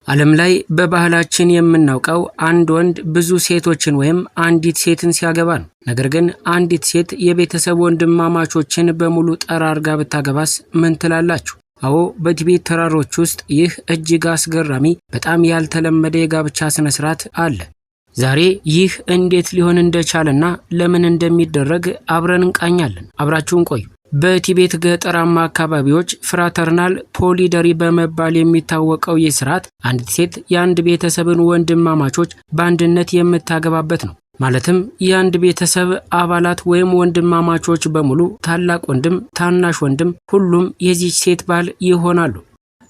ዓለም ላይ በባህላችን የምናውቀው አንድ ወንድ ብዙ ሴቶችን ወይም አንዲት ሴትን ሲያገባ ነው። ነገር ግን አንዲት ሴት የቤተሰብ ወንድማማቾችን በሙሉ ጠራርጋ ብታገባስ ምን ትላላችሁ? አዎ፣ በቲቤት ተራሮች ውስጥ ይህ እጅግ አስገራሚ በጣም ያልተለመደ የጋብቻ ስነ ስርዓት አለ። ዛሬ ይህ እንዴት ሊሆን እንደቻለና ለምን እንደሚደረግ አብረን እንቃኛለን። አብራችሁን ቆዩ። በቲቤት ገጠራማ አካባቢዎች ፍራተርናል ፖሊደሪ በመባል የሚታወቀው ይህ ስርዓት አንዲት ሴት የአንድ ቤተሰብን ወንድማማቾች በአንድነት የምታገባበት ነው። ማለትም የአንድ ቤተሰብ አባላት ወይም ወንድማማቾች በሙሉ ታላቅ ወንድም፣ ታናሽ ወንድም ሁሉም የዚች ሴት ባል ይሆናሉ።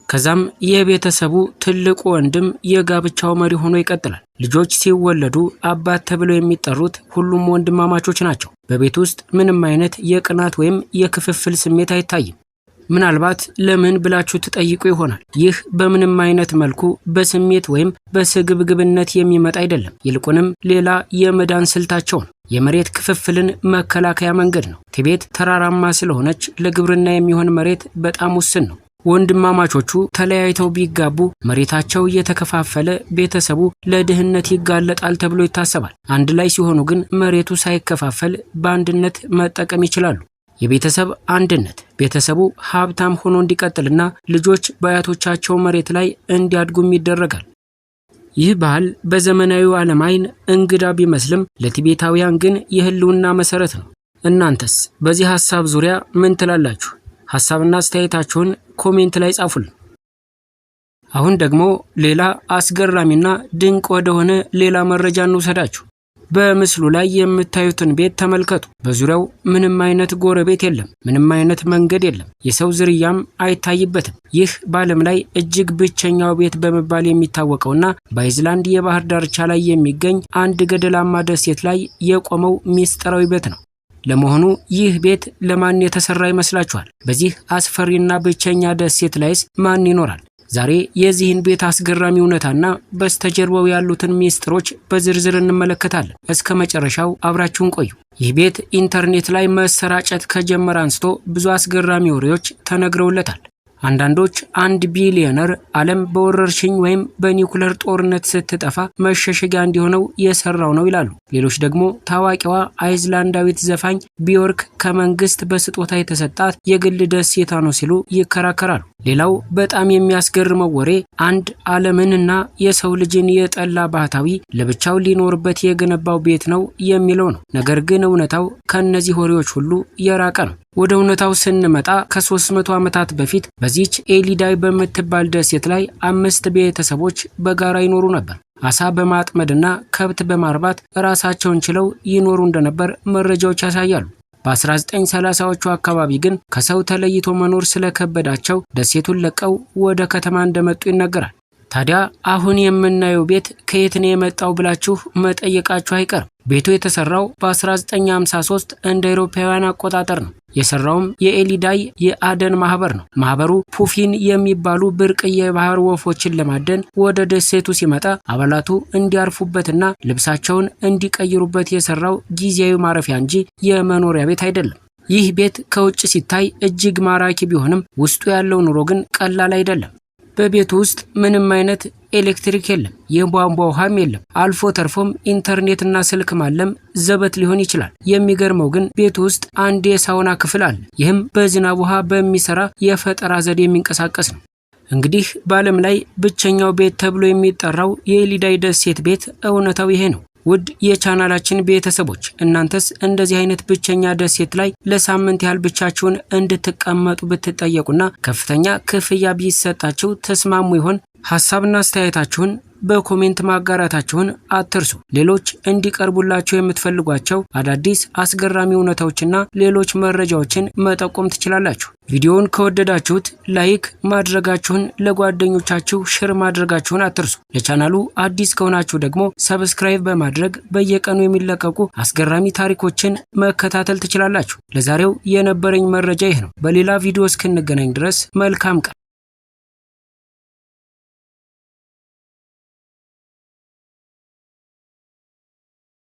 ከዛም የቤተሰቡ ትልቁ ወንድም የጋብቻው መሪ ሆኖ ይቀጥላል። ልጆች ሲወለዱ አባት ተብለው የሚጠሩት ሁሉም ወንድማማቾች ናቸው። በቤት ውስጥ ምንም አይነት የቅናት ወይም የክፍፍል ስሜት አይታይም። ምናልባት ለምን ብላችሁ ትጠይቁ ይሆናል። ይህ በምንም አይነት መልኩ በስሜት ወይም በስግብግብነት የሚመጣ አይደለም። ይልቁንም ሌላ የመዳን ስልታቸው ነው። የመሬት ክፍፍልን መከላከያ መንገድ ነው። ቲቤት ተራራማ ስለሆነች ለግብርና የሚሆን መሬት በጣም ውስን ነው። ወንድማማቾቹ ተለያይተው ቢጋቡ መሬታቸው እየተከፋፈለ ቤተሰቡ ለድህነት ይጋለጣል ተብሎ ይታሰባል። አንድ ላይ ሲሆኑ ግን መሬቱ ሳይከፋፈል በአንድነት መጠቀም ይችላሉ። የቤተሰብ አንድነት ቤተሰቡ ሀብታም ሆኖ እንዲቀጥልና ልጆች በአያቶቻቸው መሬት ላይ እንዲያድጉም ይደረጋል። ይህ ባህል በዘመናዊው ዓለም አይን እንግዳ ቢመስልም ለቲቤታውያን ግን የህልውና መሰረት ነው። እናንተስ በዚህ ሐሳብ ዙሪያ ምን ትላላችሁ? ሐሳብና አስተያየታችሁን ኮሜንት ላይ ጻፉልን። አሁን ደግሞ ሌላ አስገራሚና ድንቅ ወደሆነ ሌላ መረጃ እንውሰዳችሁ። በምስሉ ላይ የምታዩትን ቤት ተመልከቱ። በዙሪያው ምንም አይነት ጎረቤት የለም፣ ምንም አይነት መንገድ የለም፣ የሰው ዝርያም አይታይበትም። ይህ በዓለም ላይ እጅግ ብቸኛው ቤት በመባል የሚታወቀውና በአይዝላንድ የባህር ዳርቻ ላይ የሚገኝ አንድ ገደላማ ደሴት ላይ የቆመው ሚስጥራዊ ቤት ነው። ለመሆኑ ይህ ቤት ለማን የተሰራ ይመስላችኋል? በዚህ አስፈሪና ብቸኛ ደሴት ላይስ ማን ይኖራል? ዛሬ የዚህን ቤት አስገራሚ እውነታና በስተጀርባው ያሉትን ሚስጥሮች በዝርዝር እንመለከታለን። እስከ መጨረሻው አብራችሁን ቆዩ። ይህ ቤት ኢንተርኔት ላይ መሰራጨት ከጀመረ አንስቶ ብዙ አስገራሚ ወሬዎች ተነግረውለታል። አንዳንዶች 1 ቢሊዮነር ዓለም በወረርሽኝ ወይም በኒውክሌር ጦርነት ስትጠፋ መሸሸጊያ እንዲሆነው የሰራው ነው ይላሉ። ሌሎች ደግሞ ታዋቂዋ አይዝላንዳዊት ዘፋኝ ቢዮርክ ከመንግስት በስጦታ የተሰጣት የግል ደሴታ ነው ሲሉ ይከራከራሉ። ሌላው በጣም የሚያስገርመው ወሬ አንድ ዓለምንና የሰው ልጅን የጠላ ባህታዊ ለብቻው ሊኖርበት የገነባው ቤት ነው የሚለው ነው። ነገር ግን እውነታው ከነዚህ ወሬዎች ሁሉ የራቀ ነው። ወደ እውነታው ስንመጣ ከ300 ዓመታት በፊት በዚች ኤሊዳይ በምትባል ደሴት ላይ 5 ቤተሰቦች በጋራ ይኖሩ ነበር። አሳ በማጥመድና ከብት በማርባት ራሳቸውን ችለው ይኖሩ እንደነበር መረጃዎች ያሳያሉ። በ1930ዎቹ አካባቢ ግን ከሰው ተለይቶ መኖር ስለከበዳቸው ደሴቱን ለቀው ወደ ከተማ እንደመጡ ይነገራል። ታዲያ አሁን የምናየው ቤት ከየት ነው የመጣው ብላችሁ መጠየቃችሁ አይቀርም። ቤቱ የተሰራው በ1953 እንደ አውሮፓውያን አቆጣጠር ነው። የሰራውም የኤሊዳይ የአደን ማህበር ነው። ማህበሩ ፑፊን የሚባሉ ብርቅዬ የባህር ወፎችን ለማደን ወደ ደሴቱ ሲመጣ አባላቱ እንዲያርፉበትና ልብሳቸውን እንዲቀይሩበት የሰራው ጊዜያዊ ማረፊያ እንጂ የመኖሪያ ቤት አይደለም። ይህ ቤት ከውጭ ሲታይ እጅግ ማራኪ ቢሆንም ውስጡ ያለው ኑሮ ግን ቀላል አይደለም። በቤቱ ውስጥ ምንም አይነት ኤሌክትሪክ የለም፣ የቧንቧ ውሃም የለም። አልፎ ተርፎም ኢንተርኔትና ስልክ ማለም ዘበት ሊሆን ይችላል። የሚገርመው ግን ቤቱ ውስጥ አንድ የሳውና ክፍል አለ። ይህም በዝናብ ውሃ በሚሰራ የፈጠራ ዘዴ የሚንቀሳቀስ ነው። እንግዲህ በዓለም ላይ ብቸኛው ቤት ተብሎ የሚጠራው የኤሊዳይ ደሴት ቤት እውነታው ይሄ ነው። ውድ የቻናላችን ቤተሰቦች እናንተስ እንደዚህ አይነት ብቸኛ ደሴት ላይ ለሳምንት ያህል ብቻችሁን እንድትቀመጡ ብትጠየቁና ከፍተኛ ክፍያ ቢሰጣችሁ ተስማሙ ይሆን? ሐሳብና አስተያየታችሁን በኮሜንት ማጋራታችሁን አትርሱ። ሌሎች እንዲቀርቡላችሁ የምትፈልጓቸው አዳዲስ አስገራሚ እውነታዎችና ሌሎች መረጃዎችን መጠቆም ትችላላችሁ። ቪዲዮውን ከወደዳችሁት ላይክ ማድረጋችሁን፣ ለጓደኞቻችሁ ሼር ማድረጋችሁን አትርሱ። ለቻናሉ አዲስ ከሆናችሁ ደግሞ ሰብስክራይብ በማድረግ በየቀኑ የሚለቀቁ አስገራሚ ታሪኮችን መከታተል ትችላላችሁ። ለዛሬው የነበረኝ መረጃ ይህ ነው። በሌላ ቪዲዮ እስክንገናኝ ድረስ መልካም ቀን።